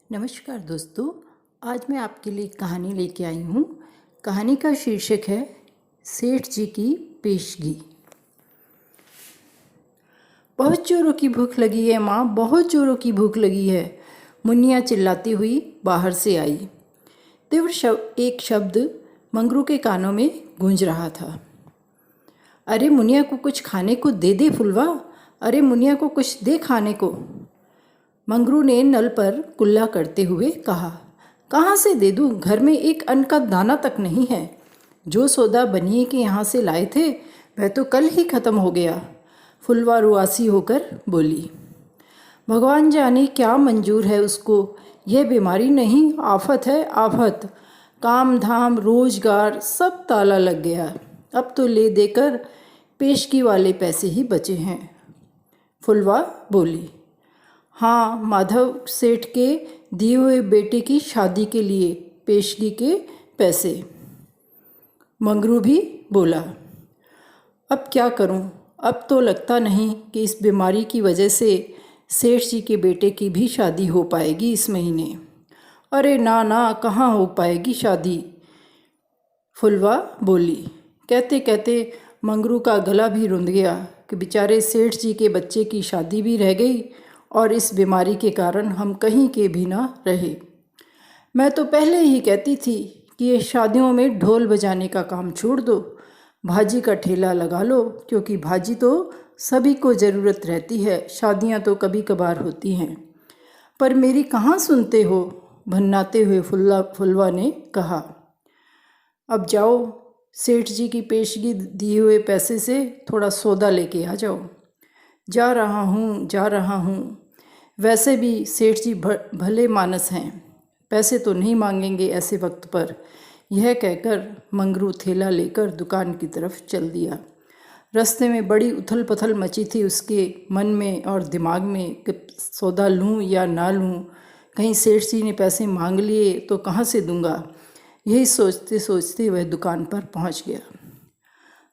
नमस्कार दोस्तों, आज मैं आपके लिए कहानी लेके आई हूँ। कहानी का शीर्षक है सेठ जी की पेशगी। बहुत जोरों की भूख लगी है माँ, बहुत जोरों की भूख लगी है। मुन्निया चिल्लाती हुई बाहर से आई। तीव्र एक शब्द मंगरू के कानों में गूंज रहा था। अरे मुनिया को कुछ खाने को दे दे फुलवा, अरे मुनिया को कुछ दे खाने को। मंगरू ने नल पर कुल्ला करते हुए कहा। कहाँ से दे दूँ, घर में एक अन्न का दाना तक नहीं है। जो सौदा बनिए के यहाँ से लाए थे वह तो कल ही ख़त्म हो गया। फुलवा रुआसी होकर बोली। भगवान जाने क्या मंजूर है उसको, यह बीमारी नहीं आफत है आफत। काम धाम रोजगार सब ताला लग गया। अब तो ले देकर पेशगी वाले पैसे ही बचे हैं। फुलवा बोली। हाँ, माधव सेठ के दिए हुए बेटे की शादी के लिए पेशगी के पैसे। मंगरू भी बोला। अब क्या करूं, अब तो लगता नहीं कि इस बीमारी की वजह से सेठ जी के बेटे की भी शादी हो पाएगी इस महीने। अरे ना ना, कहाँ हो पाएगी शादी। फुलवा बोली। कहते कहते मंगरू का गला भी रुंध गया कि बेचारे सेठ जी के बच्चे की शादी भी रह गई और इस बीमारी के कारण हम कहीं के भी ना रहे। मैं तो पहले ही कहती थी कि ये शादियों में ढोल बजाने का काम छोड़ दो, भाजी का ठेला लगा लो, क्योंकि भाजी तो सभी को ज़रूरत रहती है, शादियां तो कभी कभार होती हैं। पर मेरी कहाँ सुनते हो, भन्नाते हुए फुलवा ने कहा। अब जाओ, सेठ जी की पेशगी दिए हुए पैसे से थोड़ा सौदा लेके आ जाओ। जा रहा हूँ। वैसे भी सेठ जी भले मानस हैं, पैसे तो नहीं मांगेंगे ऐसे वक्त पर। यह कहकर मंगरू थैला लेकर दुकान की तरफ चल दिया। रास्ते में बड़ी उथल पुथल मची थी उसके मन में और दिमाग में कि सौदा लूँ या ना लूँ। कहीं सेठ जी ने पैसे मांग लिए तो कहाँ से दूंगा। यही सोचते सोचते वह दुकान पर पहुँच गया।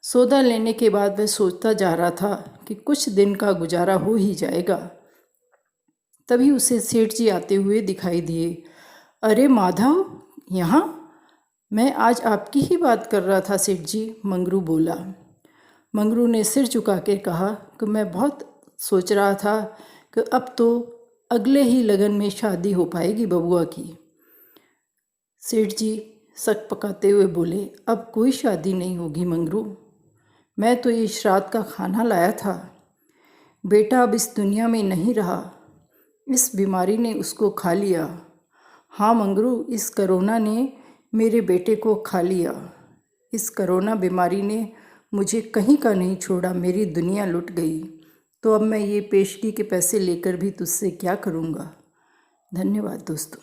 सौदा लेने के बाद वह सोचता जा रहा था कि कुछ दिन का गुजारा हो ही जाएगा। तभी उसे सेठ जी आते हुए दिखाई दिए। अरे माधव, यहाँ? मैं आज आपकी ही बात कर रहा था सेठ जी, मंगरू बोला। मंगरू ने सिर झुका के कहा कि मैं बहुत सोच रहा था कि अब तो अगले ही लगन में शादी हो पाएगी बबुआ की। सेठ जी सक पकाते हुए बोले। अब कोई शादी नहीं होगी मंगरू, मैं तो ये श्राद्ध का खाना लाया था। बेटा अब इस दुनिया में नहीं रहा, इस बीमारी ने उसको खा लिया। हाँ मंगरू, इस कोरोना ने मेरे बेटे को खा लिया। इस कोरोना बीमारी ने मुझे कहीं का नहीं छोड़ा, मेरी दुनिया लुट गई। तो अब मैं ये पेशगी के पैसे लेकर भी तुझसे क्या करूँगा। धन्यवाद दोस्तों।